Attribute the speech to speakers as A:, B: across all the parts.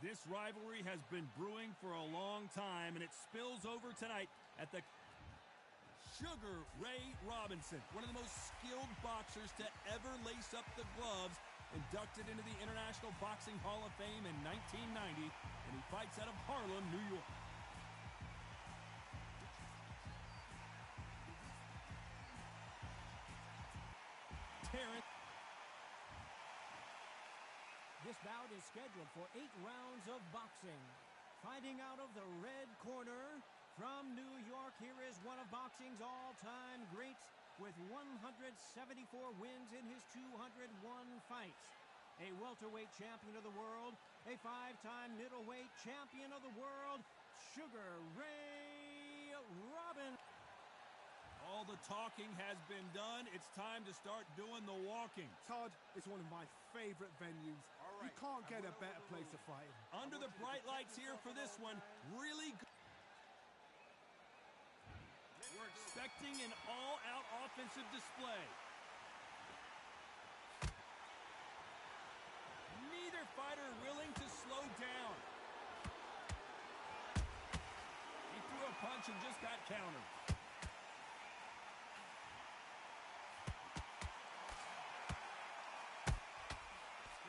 A: This rivalry has been brewing for a long time, and it spills over tonight at the Sugar Ray Robinson, one of the most skilled boxers to ever lace up the gloves, inducted into the International Boxing Hall of Fame in 1990, and he fights out of Harlem, New York. Terrence.
B: This bout is scheduled for 8 rounds of boxing. Fighting out of the red corner, from New York, here is one of boxing's all-time greats with 174 wins in his 201 fights. A welterweight champion of the world, a 5-time middleweight champion of the world, Sugar Ray Robinson.
A: All the talking has been done. It's time to start doing the walking.
C: Todd, it's one of my favorite venues. You can't get a better place to fight.
A: Under the bright lights here for this one, really good. We're expecting an all-out offensive display. Neither fighter willing to slow down. He threw a punch and just got countered.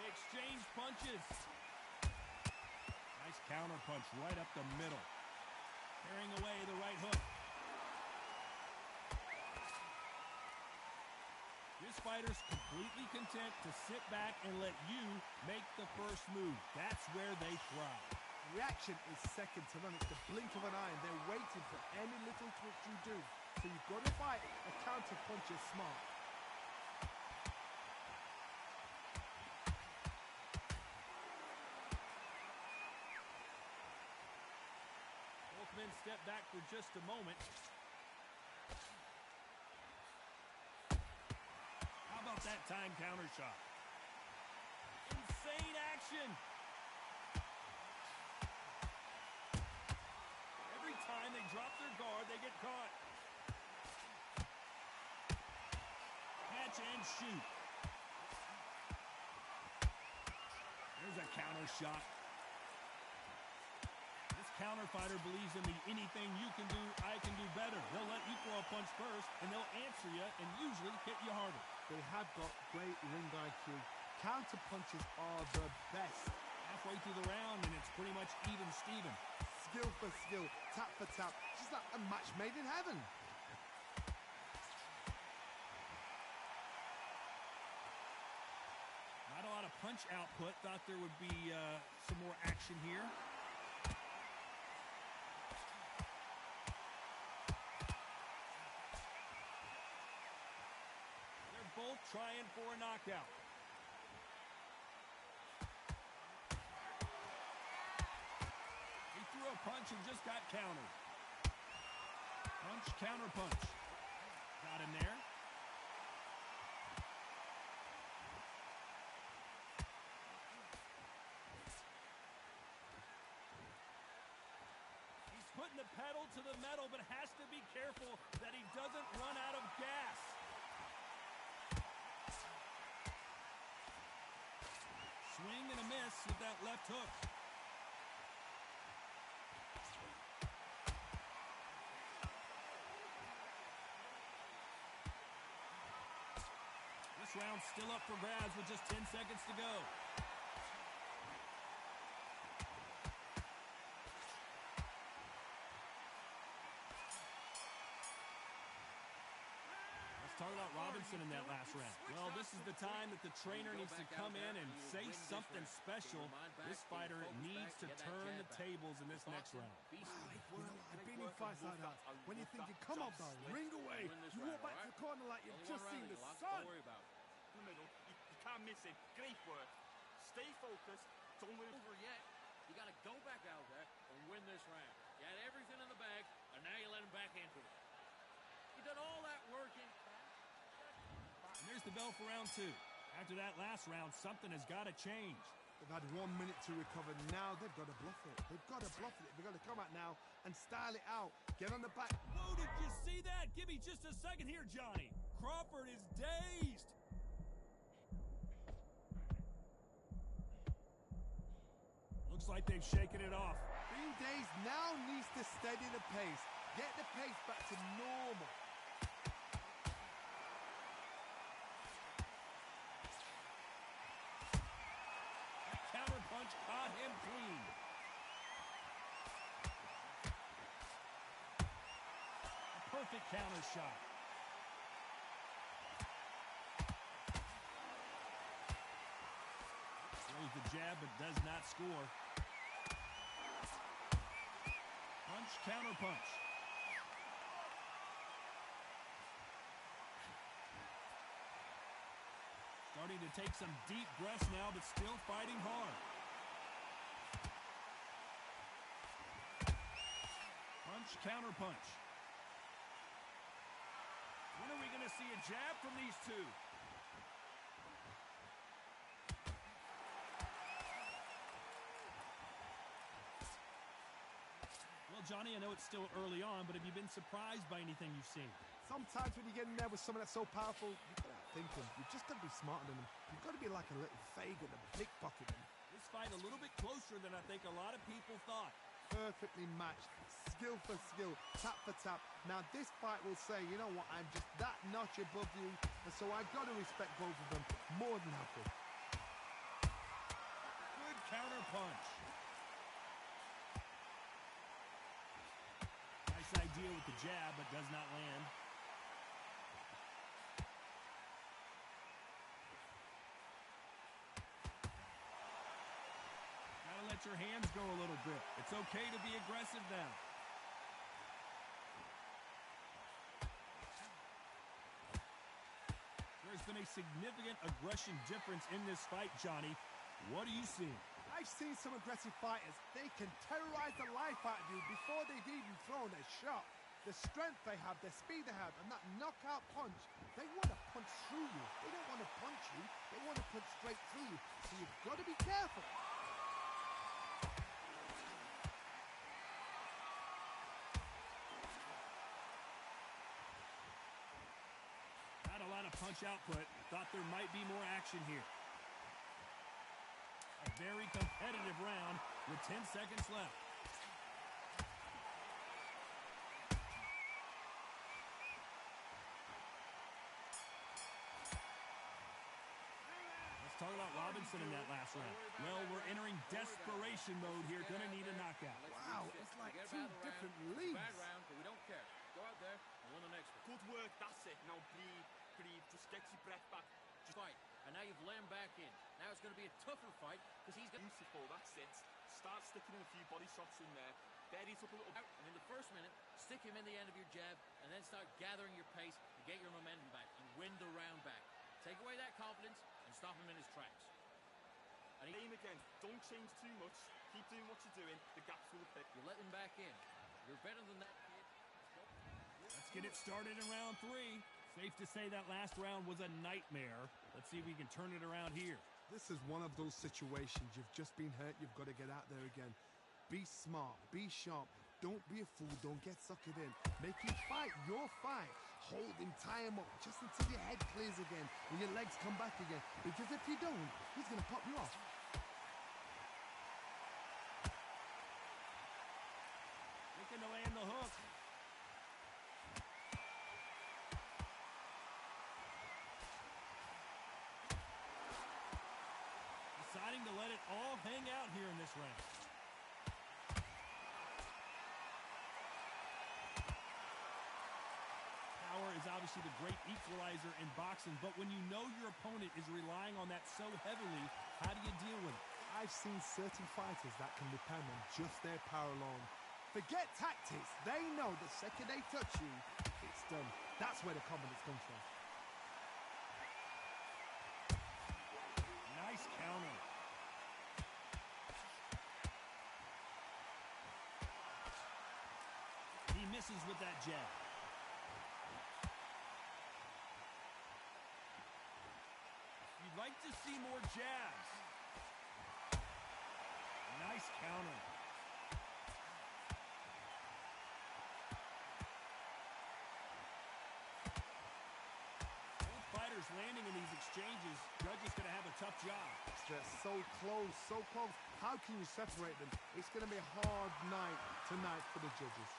A: They exchange punches. Nice counter punch right up the middle. Tearing away the right hook. This fighter's completely content to sit back and let you make the first move. That's where they thrive.
C: Reaction is second to none. It's the blink of an eye, and they're waiting for any little twitch you do. So you've got to fight a counter puncher smart.
A: Both men step back for just a moment. How about that time counter shot? Insane action! Every time they drop their guard, they get caught. Catch and shoot. There's a counter shot. This counter fighter believes in the anything you can do, I can do better. They'll let you throw a punch first, and they'll answer you and usually hit you harder.
C: They have got great ring IQ. Counter punches are the best.
A: Halfway through the round, and it's pretty much even Steven.
C: Skill for skill, tap for tap, just like a match made in heaven.
A: Not a lot of punch output. Thought there would be some more action here. Both trying for a knockout. He threw a punch and just got countered. Punch, counter punch. Got him there. He's putting the pedal to the metal, but has to be careful that he doesn't run out of gas. Swing and a miss with that left hook. This round's still up for grabs with just 10 seconds to go. Talk about Robinson in that last round. Well, this is the time that the trainer needs to come in and say something special. This fighter needs to turn the tables in this next round.
C: I've been in fights like that. When you're thinking, come on, though, ring away. You walk back to the corner like you've just seen the sun.
D: You can't miss it. Great work. Stay focused. Don't win over yet.
E: You got to go back out there and win this round. You had everything in the bag, and now you let him back into it. You done all that work in.
A: And there's the bell for round 2. After that last round, something has got to change.
C: They've had 1 minute to recover. Now they've got to bluff it. They've got to bluff it. They've got to come out now and style it out. Get on the back.
A: Whoa, did you see that? Give me just a second here, Johnny. Crawford is dazed. Looks like they've shaken it off.
C: Green Days now needs to steady the pace. Get the pace back to normal.
A: Counter punch caught him clean. A perfect counter shot. Throws the jab but does not score. Punch, counter punch. Starting to take some deep breaths now, but still fighting hard. Punch, counter punch. When are we going to see a jab from these two? Well, Johnny, I know it's still early on, but have you been surprised by anything you've seen?
C: Sometimes when you get in there with someone that's so powerful, you've got to outthink him. You've just got to be smarter than him. You've got to be like a little Fagin and pickpocket him.
A: This fight a little bit closer than I think a lot of people thought.
C: Perfectly matched, skill for skill, tap for tap. Now this fight will say, you know what, I'm just that notch above you, and so I've got to respect both of them more than happy.
A: Good counter punch. Nice idea with the jab, but does not land. Gotta let your hands go a little bit. It's okay to be aggressive now. There's been a significant aggression difference in this fight, Johnny. What are you seeing?
C: I've seen some aggressive fighters. They can terrorize the life out of you before they've even thrown a shot. The strength they have, the speed they have, and that knockout punch, they want to punch through you. They don't want to punch you. They want to punch straight through you. So you've got to be careful.
A: Not a lot of punch output. Thought there might be more action here. A very competitive round with 10 seconds left. Let's talk about Robinson in that last round. Well, we're entering desperation mode here. Gonna need a knockout.
C: Wow, it's like two different leagues.
E: Bad round, but we don't care. Go out there and win the next one.
D: Good work, that's it. Now breathe, breathe. Just get your breath back.
E: Just fight. And now you've let him back in. Now it's going to be a tougher fight because he's going to...
D: Beautiful, that's it. Start sticking in a few body shots in there. Bury it up a little bit.
E: And in the first minute, stick him in the end of your jab and then start gathering your pace and get your momentum back and win the round back. Take away that confidence and stop him in his tracks. And
D: Aim again. Don't change too much. Keep doing what you're doing. The gaps will appear.
E: you let him back in. You're better than that, kid.
A: Let's get it started in round 3. Safe to say that last round was a nightmare. Let's see if we can turn it around here.
C: This is one of those situations. You've just been hurt. You've got to get out there again. Be smart. Be sharp. Don't be a fool. Don't get suckered in. Make him fight your fight. Hold him, tie him up just until your head clears again and your legs come back again. Because if you don't, he's going to pop you off.
A: Looking to land the hook. Deciding to let it all hang out here in this round. Power is obviously the great equalizer in boxing, but when you know your opponent is relying on that so heavily, how do you deal with it?
C: I've seen certain fighters that can depend on just their power alone. Forget tactics. They know the second they touch you, it's done. That's where the confidence comes from.
A: Nice counter. He misses with that jab. You'd like to see more jabs. Nice counter. Both fighters landing in these exchanges. Judge is going to have a tough job.
C: They're so close, so close. How can you separate them? It's going to be a hard night tonight for the judges.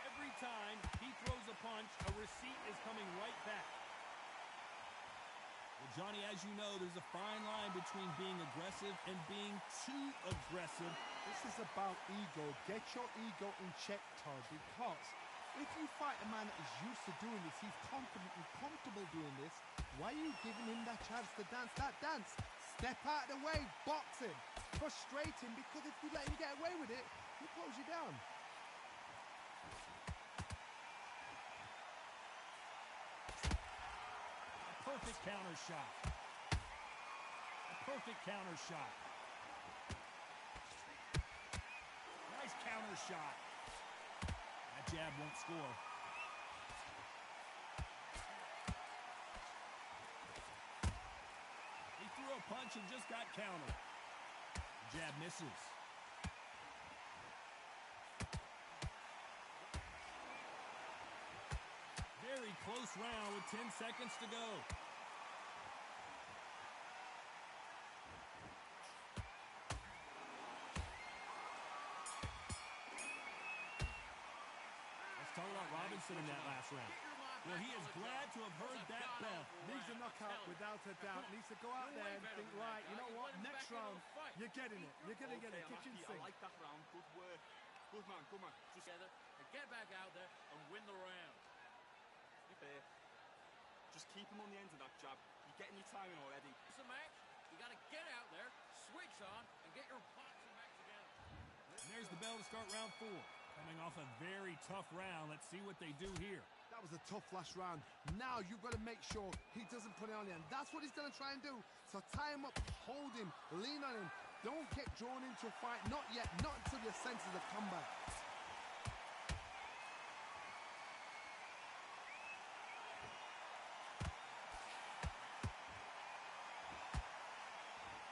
A: Every time he throws a punch, a receipt is coming right back. Well, Johnny, as you know, there's a fine line between being aggressive and being too aggressive.
C: This is about ego. Get your ego in check, Todd, because if you fight a man that is used to doing this, he's confident and comfortable doing this, why are you giving him that chance to dance that dance? Step out of the way, box him. Frustrate him, because if you let him get away with it, he'll close you down.
A: A perfect counter shot. A perfect counter shot. Nice counter shot. That jab won't score. He threw a punch and just got countered. Jab misses. Very close round with 10 seconds to go. Let's talk about Robinson in that last round. Well, he is glad to have heard that bell.
C: Needs a knockout without a doubt. Needs to go out there and think, right, you know what, next round, you're getting it. You're going to get it. Kitchen sink.
D: I like that round. Good work. Good man, good man. Just
E: Together and get back out there and win the round.
D: fair. Just keep him on the end of that jab. You're getting your timing already.
E: It's a match. You got to get out there, switch on, and get your boxing back together.
A: And there's the bell to start round 4. Coming off a very tough round. Let's see what they do here.
C: That was a tough last round. Now you've got to make sure he doesn't put it on the end. That's what he's going to try and do. So tie him up, hold him, lean on him. Don't get drawn into a fight. Not yet. Not until your senses have come back.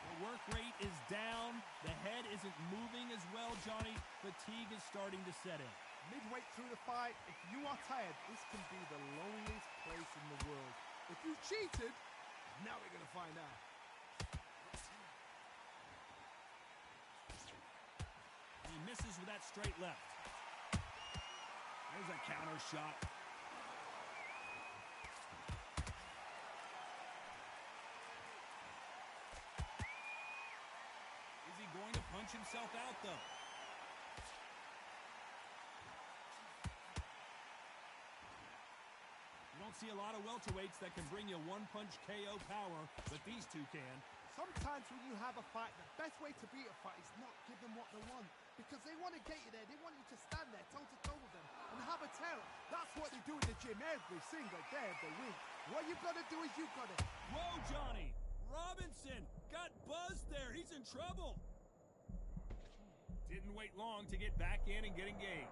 A: The work rate is down. The head isn't moving as well, Johnny. Fatigue is starting to set in.
C: Midway through the fight, if you are tired, this can be the loneliest place in the world. If you cheated, now we're going to find out.
A: He misses with that straight left. There's a counter shot. Is he going to punch himself out, though? You don't see a lot of welterweights that can bring you one-punch KO power, but these two can.
C: Sometimes when you have a fight, the best way to beat a fight is not give them what they want. Because they want to get you there. They want you to stand there toe-to-toe with them and have a tell. That's what they do in the gym every single day of the week. What you've got to do is you've got to...
A: Whoa, Johnny! Robinson got buzzed there. He's in trouble. Didn't wait long to get back in and get engaged.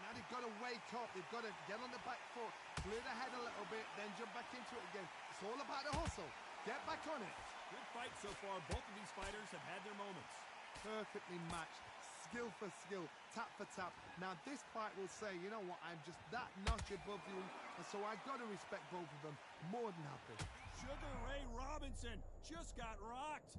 C: Now they've got to wake up. They've got to get on the back foot, clear the head a little bit, then jump back into it again. It's all about the hustle. Get back on it.
A: Good fight so far. Both of these fighters have had their moments.
C: Perfectly matched. Skill for skill, tap for tap. Now this fight will say, you know what, I'm just that notch above you, and so I got to respect both of them. More than happy.
A: Sugar Ray Robinson just got rocked.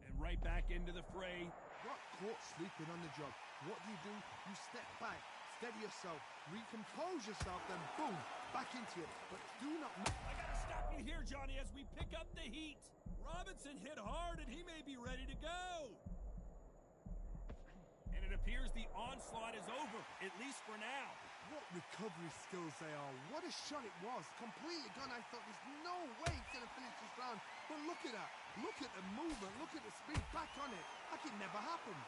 A: And right back into the fray.
C: Got caught sleeping on the job. What do? You step back, steady yourself, recompose yourself, then boom, back into it. But do not...
A: I gotta stop you here, Johnny, as we pick up the heat. Robinson hit hard, and he may be ready to go. And it appears the onslaught is over, at least for now.
C: What recovery skills they are. What a shot it was. Completely gone. I thought there's no way he's going to finish this round. But look at that. Look at the movement. Look at the speed. Back on it. Like it never happened.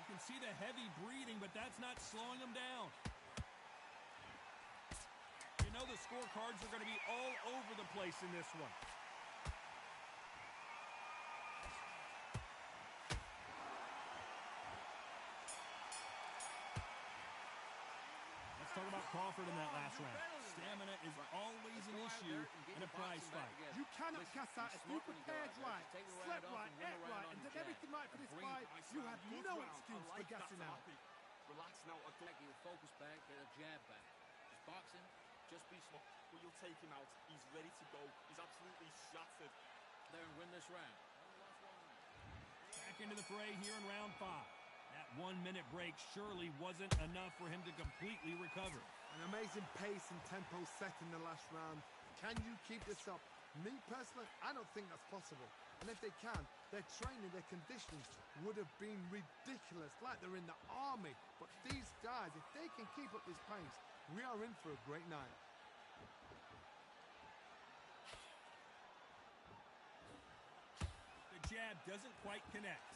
A: You can see the heavy breathing, but that's not slowing him down. You know the scorecards are going to be all over the place in this one. Let's talk about Crawford in that last round. Stamina is always an issue in a prize fight.
C: You cannot Casa, if you prepared right, slept right, ate right, and did everything right for this fight, you have no excuse for gassing out.
D: Relax now.
E: He'll focus back, get a jab back. His boxing, just be smart.
D: Well, you'll take him out. He's ready to go. He's absolutely shattered.
E: There and win this round.
A: Back into the fray here in round 5. That 1-minute break surely wasn't enough for him to completely recover.
C: An amazing pace and tempo set in the last round. Can you keep this up? Me personally, I don't think that's possible. And if they can, their training, their conditioning would have been ridiculous, like they're in the army. But these guys, if they can keep up this pace, we are in for a great night.
A: The jab doesn't quite connect.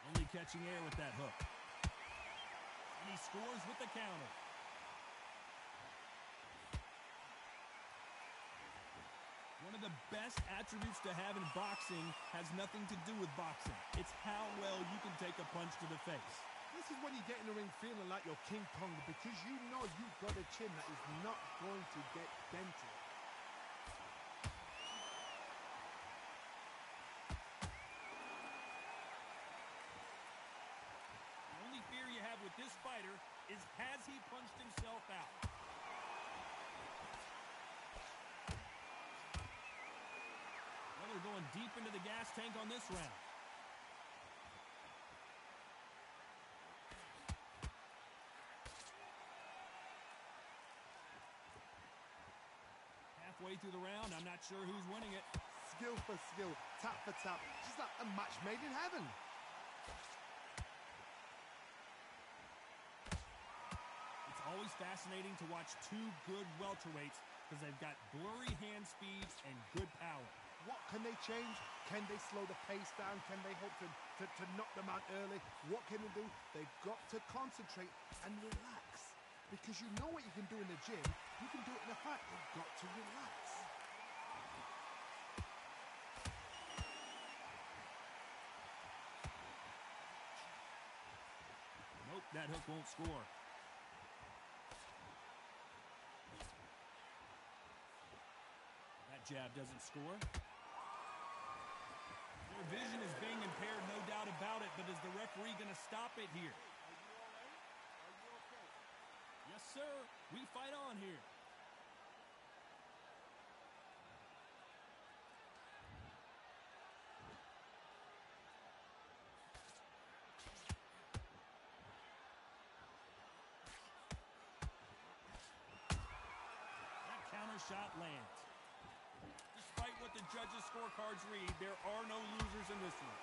A: Only catching air with that hook. And he scores with the counter. One of the best attributes to have in boxing has nothing to do with boxing. It's how well you can take a punch to the face.
C: This is when you get in the ring feeling like you're King Kong, because you know you've got a chin that is not going to get dented.
A: The only fear you have with this fighter is, has he punched himself out? Well, they're going deep into the gas tank on this round. Halfway through the round, I'm not sure who's winning it.
C: Skill for skill, tap for tap, just like a match made in heaven.
A: It's always fascinating to watch two good welterweights because they've got blurry hand speeds and good power.
C: What can they change? Can they slow the pace down? Can they hope to knock them out early? What can they do? They've got to concentrate and relax. Because you know what you can do in the gym, you can do it in a fight. They've got to relax.
A: Nope, that hook won't score. That jab doesn't score. Their vision is being impaired, no doubt about it, but is the referee going to stop it here? Yes, sir. We fight on here. That counter shot lands. Despite what the judges' scorecards read, there are no losers in this one.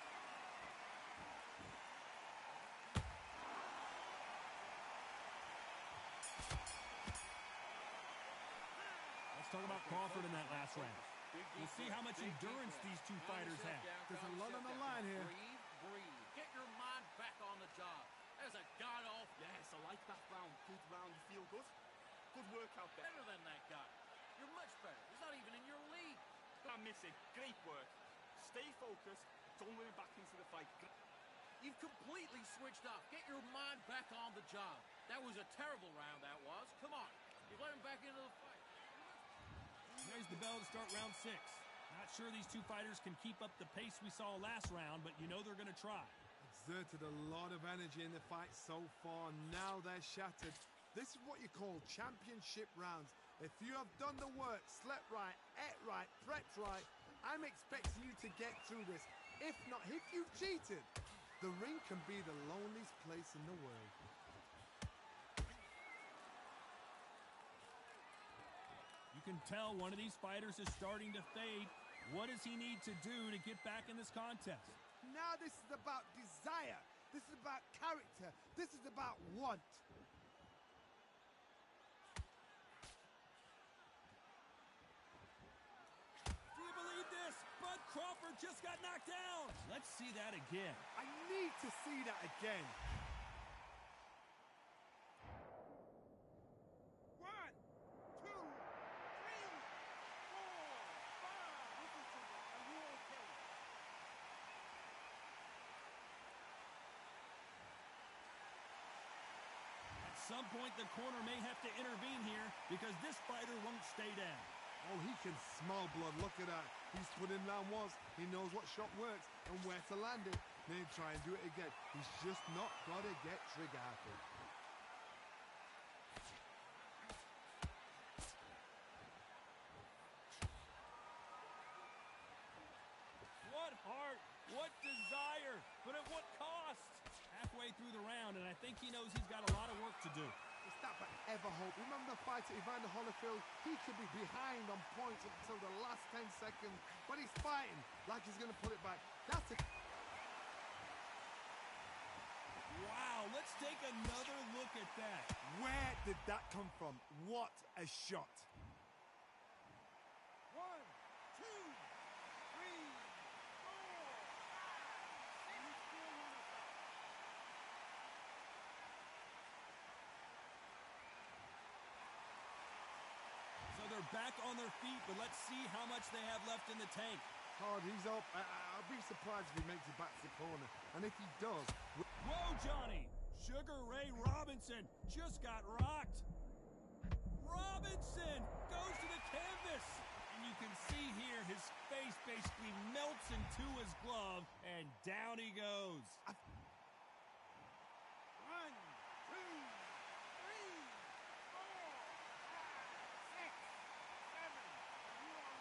A: Let's talk about Crawford in that last round. We'll see how much endurance these two fighters have.
C: There's a lot on the line here.
E: Breathe. Get your mind back on the job. There's a god-awful.
D: Yes, I like that round. Good round. You feel good? Good workout there.
E: Better than that guy. You're much better. He's not even in your league.
D: I'm missing. Great work. Stay focused. Don't let him back into the fight.
E: You've completely switched off. Get your mind back on the job. That was a terrible round, that was. Come on. You let him back into the fight.
A: There's the bell to start round 6. Not sure these two fighters can keep up the pace we saw last round, but you know they're going to try.
C: Exerted a lot of energy in the fight so far. Now they're shattered. This is what you call championship rounds. If you have done the work, slept right, ate right, prepped right, I'm expecting you to get through this. If not, if you've cheated, the ring can be the loneliest place in the world.
A: You can tell one of these fighters is starting to fade. What does he need to do to get back in this contest?
C: Now this is about desire. This is about character. This is about want.
A: Do you believe this? Bud Crawford just got knocked down. Let's see that again.
C: I need to see that again.
A: some point, the corner may have to intervene here because this fighter won't stay down.
C: Oh, he can smell blood. Look at that. He's put in round once. He knows what shot works and where to land it. Then try and do it again. He's just not got to get trigger happy.
A: What heart, what desire, but at what cost? Halfway through the round, and I think he knows he's got a lot of work to do.
C: It's that forever hope. Remember the fight at Evander Holyfield? He could be behind on points until the last 10 seconds, but he's fighting like he's going to put it back. That's a...
A: Wow, let's take another look at that.
C: Where did that come from? What a shot.
B: 1, 2, 3, 4, 5, 6, 7. You still want to fight.
A: So they're back on their feet, but let's see how much they have left in the tank.
C: Hard, he's up. I'll be surprised if he makes it back to the corner. And if he does...
A: Whoa, Johnny! Sugar Ray Robinson just got rocked. Robinson goes to the canvas. And you can see here his face basically melts into his glove, and down he goes.
B: 1, 2, 3, 4, 5, 6, 7. You are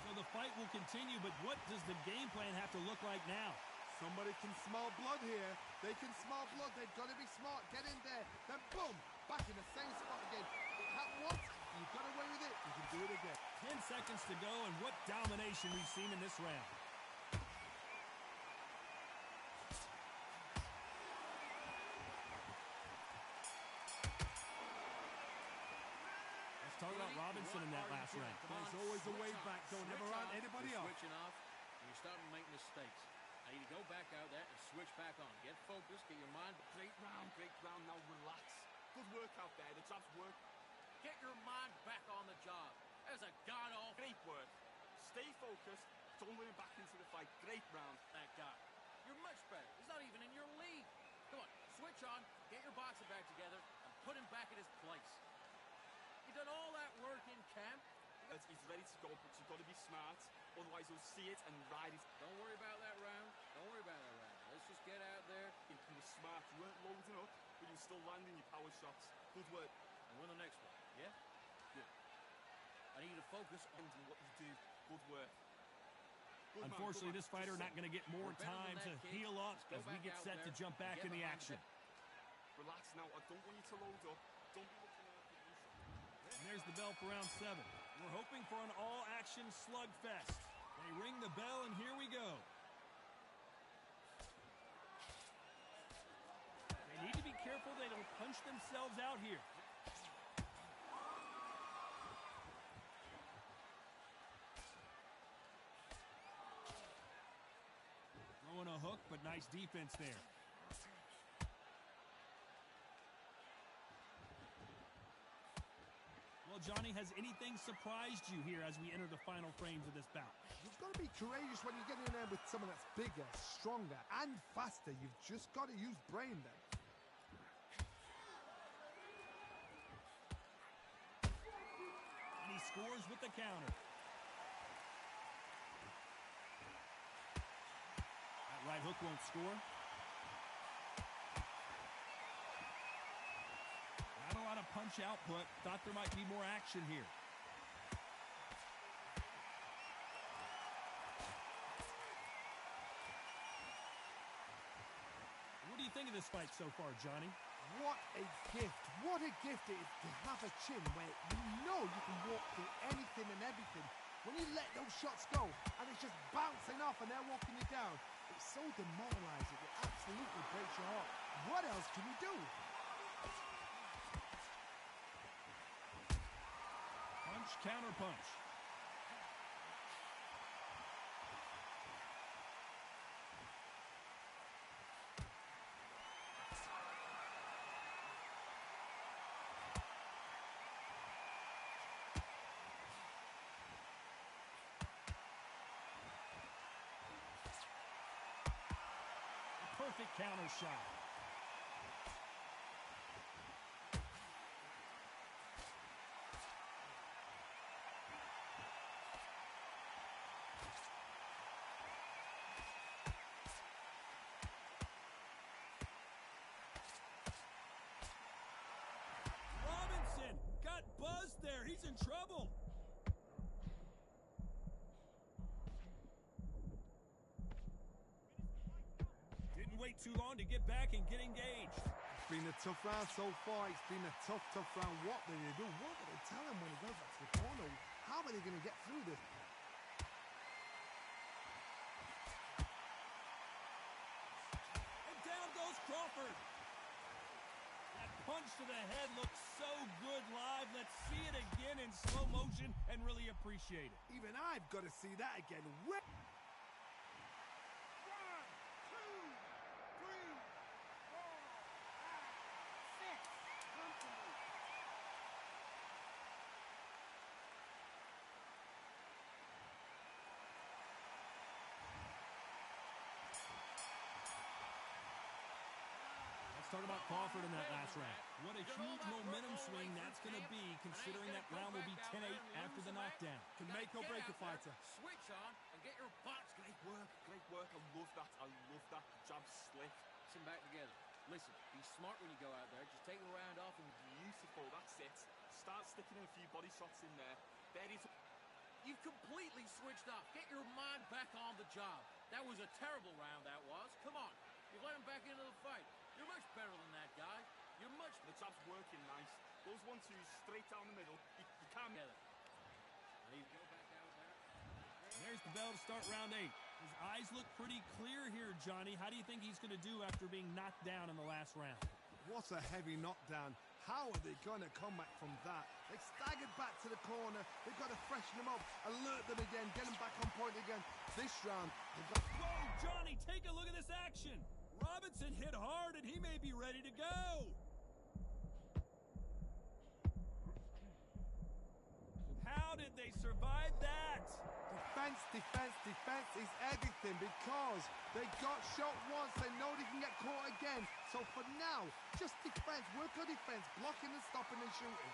A: So the fight will continue, but what does the game plan have to look like now?
C: Somebody can smell blood here. They can smell blood. They've got to be smart. Get in there. Then boom, back in the same spot again. It happened once. You got away with it. You can do it again.
A: 10 seconds to go, and what domination we've seen in this round. Let's talk about Robinson in that last round.
C: There's always a way back. Don't ever run anybody
E: You're
C: off.
E: switching off, and you're starting to make mistakes. I need to go back out there and switch back on. Get focused, get your mind...
D: Great round, now relax. Good work out there, the jabs work.
E: Get your mind back on the job. There's a god-awful...
D: Great work. Stay focused, don't let him back into the fight. Great round.
E: That guy. You're much better. He's not even in your league. Come on, switch on, get your boxing back together, and put him back in his place. You've done all that work in camp.
D: He's ready to go, but you've got to be smart. Otherwise, he'll see it and ride it.
E: Don't worry about that round. Don't worry about that round. Let's just get out there
D: You were smart. You weren't loading up, but you were still landing your power shots. Good work.
E: and win the next one. Yeah? Good. I need you to focus on
D: What you do. Good work. Good man,
A: Unfortunately,
D: good
A: this
D: man.
A: fighter
D: Just
A: not going to get more
E: We're better
A: time
E: than
A: to
E: that, kid.
A: heal up
E: Let's go
A: as we
E: back
A: get
E: out
A: set to
E: there
A: jump
E: and
A: back
E: get
A: in the
E: behind
A: action.
D: Relax now. I don't want you to load up. Don't be looking at the
A: And there's the bell for round 7. We're hoping for an all-action slugfest. They ring the bell, and here we go. They need to be careful they don't punch themselves out here. Throwing a hook, but nice defense there. Well, Johnny, has anything surprised you here as we enter the final frames of this bout?
C: You've got to be courageous when you get in there with someone that's bigger, stronger, and faster. You've just got to use brain then.
A: And he scores with the counter. That right hook won't score. Not a lot of punch output. Thought there might be more action here. What do you think of this fight so far, Johnny?
C: What a gift. What a gift it is to have a chin where you know you can walk through anything and everything. When you let those shots go and it's just bouncing off and they're walking you down, it's so demoralizing. It absolutely breaks your heart. What else can you do?
A: Punch, counter punch. perfect counter shot. Robinson got buzzed there. He's in trouble. Didn't wait too long to get back and get engaged.
C: It's been a tough round so far. It's been a tough round. What do they do? What do they tell him when he goes back to the corner? How are they going to get through this?
A: And down goes Crawford. That punch to the head looks so good live. Let's see it again in slow motion and really appreciate it.
C: Even I've got to see that again. One, two, three, four, five, six. Company.
A: Let's talk about Crawford in that last round. What a huge momentum swing that's going to be, considering that round will be 10-8 after the knockdown.
C: Can make or break a fighter.
E: Switch on and get your box.
D: Great work. I love that. Jab slick.
E: Sit back together. Listen, be smart when you go out there. Just take the round off and
D: Beautiful, that's it. Start sticking in a few body shots in there. There is.
E: you've completely switched off. Get your mind back on the job. That was a terrible round, that was. Come on. You've let him back into the fight. You're much better than that guy. You're much...
D: The jab's working nice. Those 1-2s straight down the middle. You can't...
E: Together. There you go, back out there.
A: There's the bell to start round 8. His eyes look pretty clear here, Johnny. How do you think he's going to do after being knocked down in the last round?
C: What a heavy knockdown. How are they going to come back from that? They staggered back to the corner. They've got to freshen them up, alert them again, get them back on point again. This round, they've got...
A: Whoa, Johnny, take a look at this action. Robinson hit hard, and he may be ready to go. How did they survive that? Defense
C: is everything because they got shot once. They know they can get caught again. So for now, just defense. Work on defense. Blocking and stopping and shooting.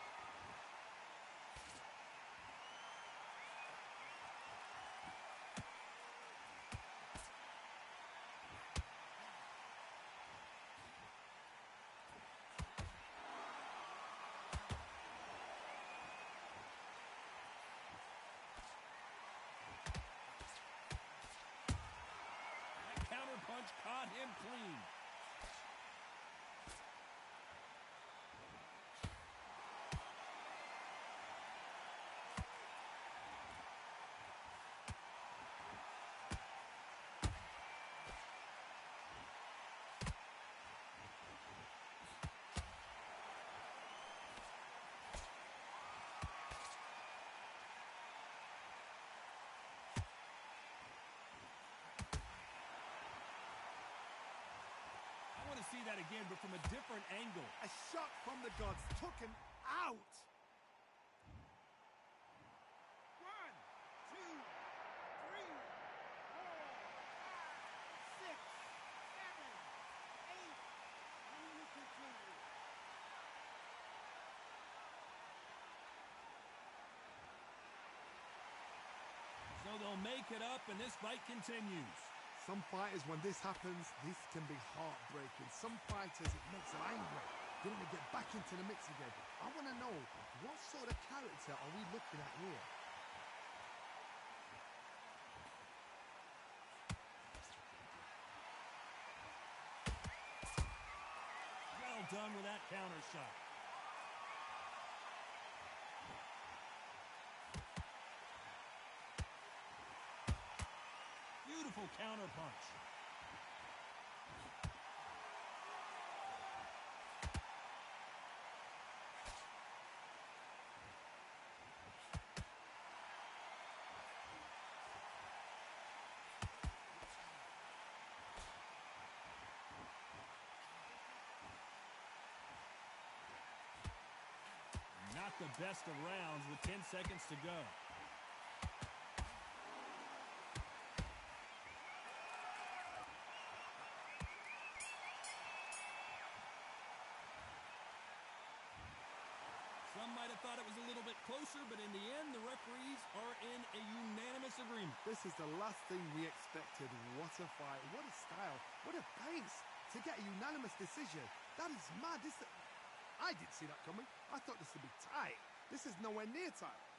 A: Punch caught him clean. See that again, but from a different angle.
C: A shot from the gods took him out. 1, 2, 3, 4, 5, 6, 7, 8, and we continue.
A: So they'll make it up, and this fight continues.
C: Some fighters, when this happens, this can be heartbreaking. Some fighters, it makes them angry. They want to get back into the mix again. I want to know, what sort of character are we looking at here?
A: Well done with that counter shot. Beautiful counter punch. Not the best of rounds with 10 seconds to go. Some might have thought it was a little bit closer, but in the end, the referees are in a unanimous agreement.
C: This is the last thing we expected. What a fight, what a style, what a pace to get a unanimous decision. That is mad. I didn't see that coming. I thought this would be tight. This is nowhere near tight.